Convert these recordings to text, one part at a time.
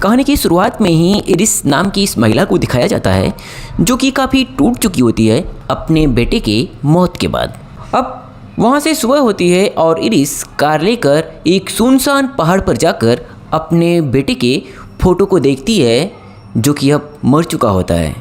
कहानी की शुरुआत में ही इरिस नाम की इस महिला को दिखाया जाता है जो कि काफ़ी टूट चुकी होती है अपने बेटे के मौत के बाद। अब वहाँ से सुबह होती है और इरिस कार लेकर एक सुनसान पहाड़ पर जाकर अपने बेटे के फोटो को देखती है जो कि अब मर चुका होता है।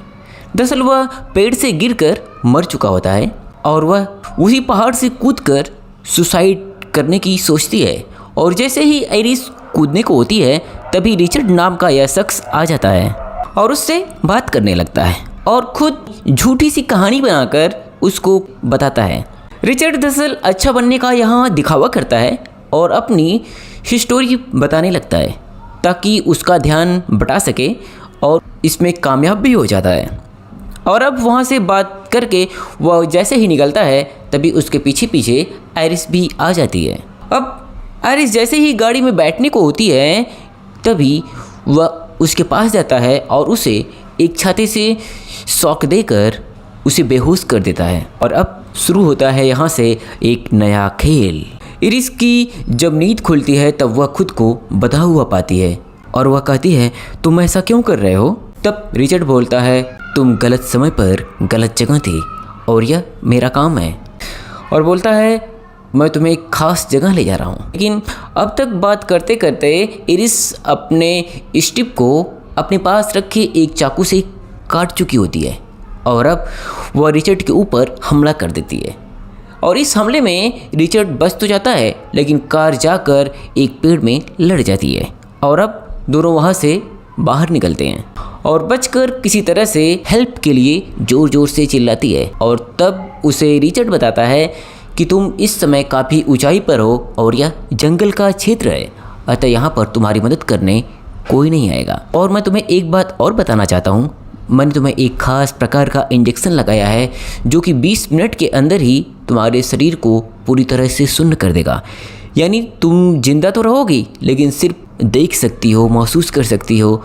दरअसल वह पेड़ से गिरकर मर चुका होता है और वह उसी पहाड़ से कूदकर सुसाइड करने की सोचती है। और जैसे ही आइरिस कूदने को होती है तभी रिचर्ड नाम का यह शख्स आ जाता है और उससे बात करने लगता है और खुद झूठी सी कहानी बनाकर उसको बताता है। रिचर्ड दरअसल अच्छा बनने का यहाँ दिखावा करता है और अपनी हिस्टोरी बताने लगता है ताकि उसका ध्यान बटा सके और इसमें कामयाब भी हो जाता है। और अब वहाँ से बात करके वह जैसे ही निकलता है तभी उसके पीछे पीछे आइरिस भी आ जाती है। अब आइरिस जैसे ही गाड़ी में बैठने को होती है तभी वह उसके पास जाता है और उसे एक छाते से शॉक देकर उसे बेहोश कर देता है। और अब शुरू होता है यहाँ से एक नया खेल। इरिस की जब नींद खुलती है तब वह खुद को बंधा हुआ पाती है और वह कहती है तुम ऐसा क्यों कर रहे हो। तब रिचर्ड बोलता है तुम गलत समय पर गलत जगह थे और यह मेरा काम है। और बोलता है मैं तुम्हें एक खास जगह ले जा रहा हूँ। लेकिन अब तक बात करते करते इरिस अपने स्टिप को अपने पास रखे एक चाकू से काट चुकी होती है और अब वह रिचर्ड के ऊपर हमला कर देती है। और इस हमले में रिचर्ड बच तो जाता है लेकिन कार जाकर एक पेड़ में लड़ जाती है और अब दोनों वहाँ से बाहर निकलते हैं और बचकर किसी तरह से हेल्प के लिए ज़ोर ज़ोर से चिल्लाती है। और तब उसे रिचर्ड बताता है कि तुम इस समय काफ़ी ऊंचाई पर हो और यह जंगल का क्षेत्र है, अतः यहाँ पर तुम्हारी मदद करने कोई नहीं आएगा। और मैं तुम्हें एक बात और बताना चाहता हूँ, मैंने तुम्हें एक खास प्रकार का इंजेक्शन लगाया है जो कि 20 मिनट के अंदर ही तुम्हारे शरीर को पूरी तरह से सुन्न कर देगा। यानी तुम जिंदा तो रहोगी लेकिन सिर्फ देख सकती हो, महसूस कर सकती हो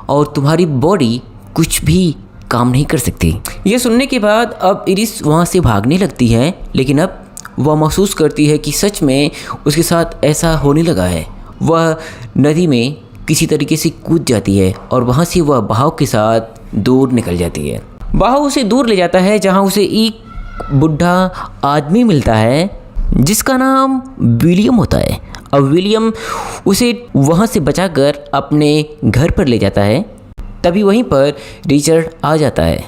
और तुम्हारी बॉडी कुछ भी काम नहीं कर सकती। यह सुनने के बाद अब इरिस वहाँ से भागने लगती है लेकिन अब वह महसूस करती है कि सच में उसके साथ ऐसा होने लगा है। वह नदी में किसी तरीके से कूद जाती है और वहाँ से वह बहाव के साथ दूर निकल जाती है। बहाव उसे दूर ले जाता है जहाँ उसे एक बुढ़ा आदमी मिलता है जिसका नाम विलियम होता है। अब विलियम उसे वहाँ से बचाकर अपने घर पर ले जाता है। तभी वहीं पर रिचर्ड आ जाता है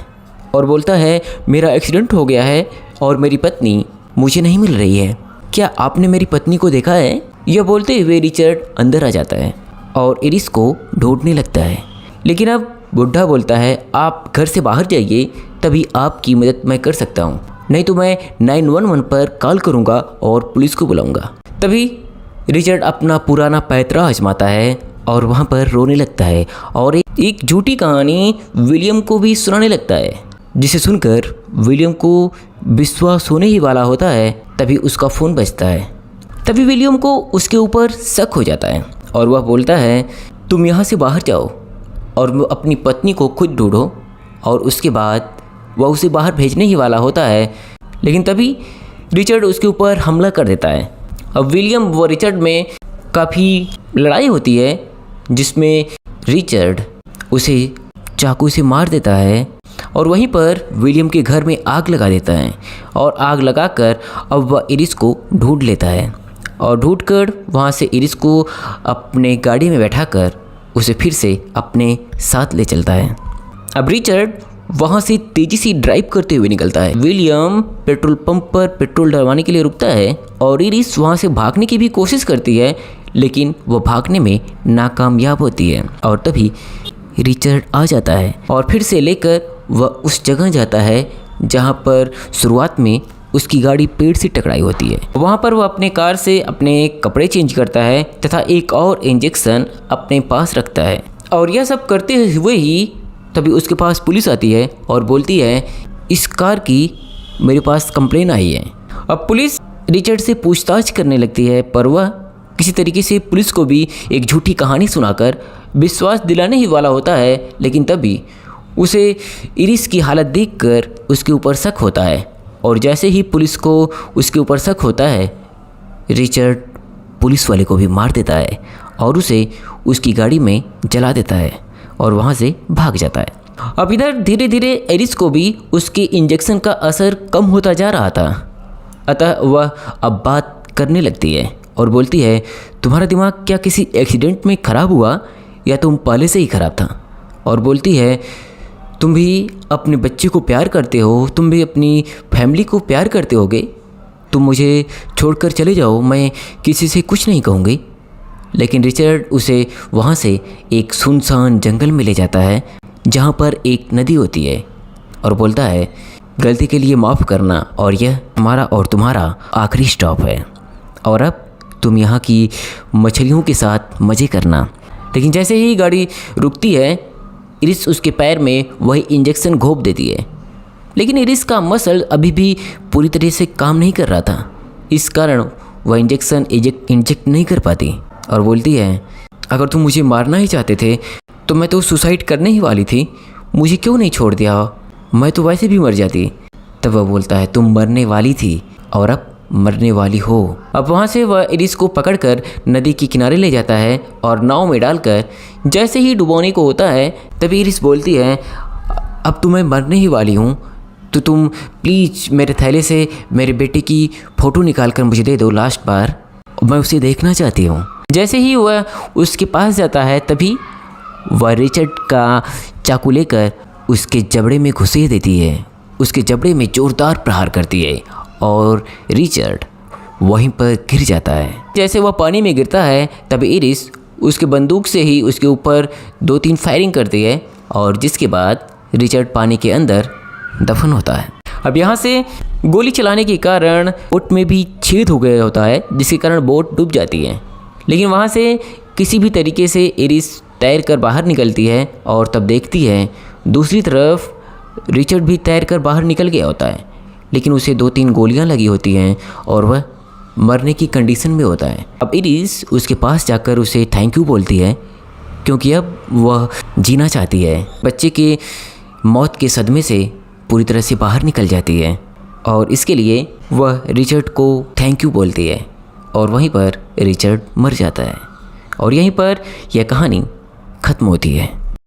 और बोलता है मेरा एक्सीडेंट हो गया है और मेरी पत्नी मुझे नहीं मिल रही है, क्या आपने मेरी पत्नी को देखा है। यह बोलते हुए रिचर्ड अंदर आ जाता है और इरिस को ढूंढने लगता है। लेकिन अब बुढ़ा बोलता है आप घर से बाहर जाइए तभी आपकी मदद मैं कर सकता हूँ, नहीं तो मैं 911 पर कॉल करूँगा और पुलिस को बुलाऊँगा। तभी रिचर्ड अपना पुराना पैतरा आजमाता है और वहाँ पर रोने लगता है और एक झूठी कहानी विलियम को भी सुनाने लगता है, जिसे सुनकर विलियम को विश्वास होने ही वाला होता है। तभी उसका फ़ोन बजता है। तभी विलियम को उसके ऊपर शक हो जाता है और वह बोलता है तुम यहाँ से बाहर जाओ और अपनी पत्नी को खुद ढूंढो। और उसके बाद वह उसे बाहर भेजने ही वाला होता है लेकिन तभी रिचर्ड उसके ऊपर हमला कर देता है। अब विलियम व रिचर्ड में काफ़ी लड़ाई होती है जिसमें रिचर्ड उसे चाकू से मार देता है और वहीं पर विलियम के घर में आग लगा देता है। और आग लगाकर अब वह इरिस को ढूंढ लेता है और ढूंढकर वहाँ से इरिस को अपने गाड़ी में बैठाकर उसे फिर से अपने साथ ले चलता है। अब रिचर्ड वहाँ से तेज़ी से ड्राइव करते हुए निकलता है। विलियम पेट्रोल पंप पर पेट्रोल डलवाने के लिए रुकता है और इरिस वहाँ से भागने की भी कोशिश करती है लेकिन वह भागने में नाकामयाब होती है। और तभी रिचर्ड आ जाता है और फिर से लेकर वह उस जगह जाता है जहाँ पर शुरुआत में उसकी गाड़ी पेड़ से टकराई होती है। वहाँ पर वह अपने कार से अपने कपड़े चेंज करता है तथा एक और इंजेक्शन अपने पास रखता है। और यह सब करते हुए ही तभी उसके पास पुलिस आती है और बोलती है इस कार की मेरे पास कंप्लेन आई है। अब पुलिस रिचर्ड से पूछताछ करने लगती है पर वह किसी तरीके से पुलिस को भी एक झूठी कहानी सुनाकर विश्वास दिलाने ही वाला होता है। लेकिन तभी उसे इरिस की हालत देखकर उसके ऊपर शक होता है और जैसे ही पुलिस को उसके ऊपर शक होता है रिचर्ड पुलिस वाले को भी मार देता है और उसे उसकी गाड़ी में जला देता है और वहाँ से भाग जाता है। अब इधर धीरे धीरे एरिस को भी उसके इंजेक्शन का असर कम होता जा रहा था, अतः वह अब बात करने लगती है और बोलती है, तुम्हारा दिमाग क्या किसी एक्सीडेंट में ख़राब हुआ या तुम पहले से ही ख़राब था? और बोलती है, तुम भी अपने बच्चे को प्यार करते हो, तुम भी अपनी फैमिली को प्यार करते होगे, तुम मुझे छोड़कर चले जाओ, मैं किसी से कुछ नहीं कहूँगी। लेकिन रिचर्ड उसे वहाँ से एक सुनसान जंगल में ले जाता है जहाँ पर एक नदी होती है और बोलता है, गलती के लिए माफ़ करना और यह हमारा और तुम्हारा आखिरी स्टॉप है और अब तुम यहाँ की मछलियों के साथ मज़े करना। लेकिन जैसे ही गाड़ी रुकती है, इरिस उसके पैर में वही इंजेक्शन घोंप देती है। लेकिन इरिस का मसल अभी भी पूरी तरह से काम नहीं कर रहा था, इस कारण वह इंजेक्शन इंजेक्ट नहीं कर पाती और बोलती है, अगर तुम मुझे मारना ही चाहते थे तो मैं तो सुसाइड करने ही वाली थी, मुझे क्यों नहीं छोड़ दिया, मैं तो वैसे भी मर जाती। तब वह बोलता है, तुम मरने वाली थी और अब मरने वाली हो। अब वहाँ से वह इरिस को पकड़कर नदी के किनारे ले जाता है और नाव में डालकर जैसे ही डुबोने को होता है तभी इरिस बोलती है, अब तो मैं मरने ही वाली हूँ, तो तुम प्लीज़ मेरे थैले से मेरे बेटे की फ़ोटो निकाल कर मुझे दे दो लास्ट बार, मैं उसे देखना चाहती हूँ। जैसे ही वह उसके पास जाता है तभी वह रिचर्ड का चाकू लेकर उसके जबड़े में घुसेड़ देती है, उसके जबड़े में ज़ोरदार प्रहार करती है और रिचर्ड वहीं पर गिर जाता है। जैसे वह पानी में गिरता है तभी इरिस उसके बंदूक से ही उसके ऊपर 2-3 फायरिंग करती है और जिसके बाद रिचर्ड पानी के अंदर दफन होता है। अब यहाँ से गोली चलाने के कारण बोट में भी छेद हो गया होता है, जिसके कारण बोट डूब जाती है। लेकिन वहाँ से किसी भी तरीके से इरिस तैर कर बाहर निकलती है और तब देखती है दूसरी तरफ रिचर्ड भी तैर कर बाहर निकल गया होता है, लेकिन उसे 2-3 गोलियां लगी होती हैं और वह मरने की कंडीशन में होता है। अब इरिस उसके पास जाकर उसे थैंक यू बोलती है क्योंकि अब वह जीना चाहती है। बच्चे के मौत के सदमे से पूरी तरह से बाहर निकल जाती है और इसके लिए वह रिचर्ड को थैंक यू बोलती है और वहीं पर रिचर्ड मर जाता है और यहीं पर यह कहानी ख़त्म होती है।